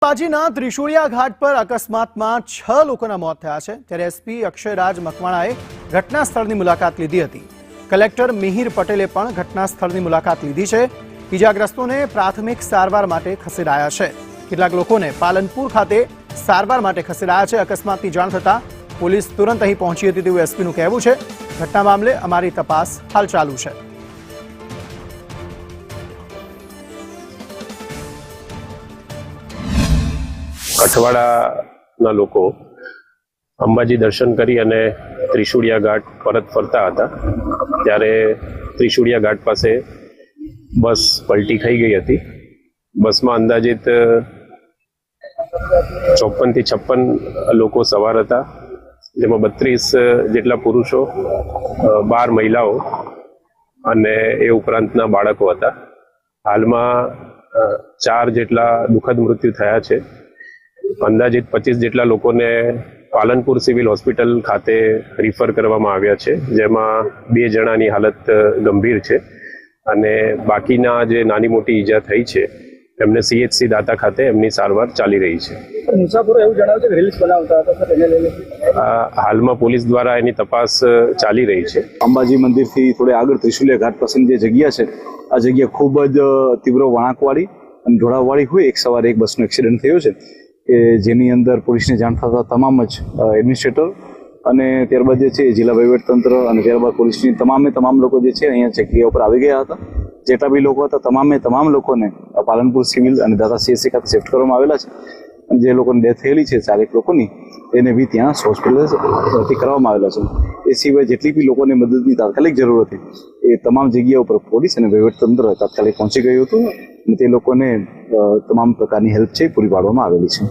અંબાજીના ત્રિશુળિયા ઘાટ પર અકસ્માતમાં 6 લોકોના મોત થયા છે ત્યારે એસપી અક્ષયરાજ મકવાણાએ ઘટના સ્થળની મુલાકાત લીધી હતી। કલેક્ટર મિહિર પટેલે પણ ઘટના સ્થળની મુલાકાત લીધી છે। ઇજાગ્રસ્તોને પ્રાથમિક સારવાર માટે ખસેડાયા છે। કેટલાક લોકોને પાલનપુર ખાતે સારવાર માટે ખસેડાયા છે। અકસ્માતની જાણ થતાં પોલીસ તુરંત અહીં પહોંચી હતી તેવું એસપીનું કહેવું છે। ઘટના મામલે અમારી તપાસ હાલ ચાલુ છે। અઠવાડાના લોકો અંબાજી દર્શન કરી અને ત્રિશુળિયા ઘાટ પરત ફરતા હતા ત્યારે ત્રિશુળિયા ઘાટ પાસે બસ પલટી ખાઈ ગઈ હતી। બસમાં અંદાજિત 54 થી 56 લોકો સવાર હતા, જેમાં 32 જેટલા પુરુષો, 12 મહિલાઓ અને એ ઉપરાંતના બાળકો હતા। હાલમાં 4 જેટલા દુઃખદ મૃત્યુ થયા છે। અંદાજિત 25 જેટલા લોકોને પાલનપુર સિવિલ હોસ્પિટલ ખાતે રિફર કરવામાં આવ્યા છે, જેમાં 2 જણાની હાલત ગંભીર છે અને બાકીના જે નાની મોટી ઈજા થઈ છે એમને CHC દાતા ખાતે એમની સારવાર ચાલી રહી છે। મુસાફરો એવું જણાવે છે કે રીલ્સ બનાવતા હતા સર, એને લઈને હાલમાં પોલીસ દ્વારા એની તપાસ ચાલી રહી છે। અંબાજી મંદિરથી થોડે આગળ ત્રિશુલિયા ઘાટ પાસેની જે જગ્યા છે, આ જગ્યા ખૂબ જ તીવ્ર વળાંકવાળી અને ઢોળાવવાળી હોય। એક સવારે એક બસનો એક્સિડન્ટ થયો છે કે જેની અંદર પોલીસને જાણ થતાં તમામ જ એડમિનિસ્ટ્રેટર અને ત્યારબાદ જે છે જિલ્લા વહીવટતંત્ર અને ત્યારબાદ પોલીસની તમામ લોકો જે છે અહીંયા જગ્યા ઉપર આવી ગયા હતા। જેટલા બી લોકો હતા તમામ લોકોને પાલનપુર સિવિલ અને દાતા CHC ખાતે શિફ્ટ કરવામાં આવેલા છે। જે લોકોની ડેથ થયેલી છે 4 લોકોની, એને બી ત્યાં હોસ્પિટલ ભરતી કરવામાં આવેલા છે। એ સિવાય જેટલી બી લોકોને મદદની તાત્કાલિક જરૂર હતી એ તમામ જગ્યા ઉપર પોલીસ અને વહીવટતંત્ર તાત્કાલિક પહોંચી ગયું હતું અને તે લોકોને તમામ પ્રકારની હેલ્પ છે પૂરી પાડવામાં આવેલી છે।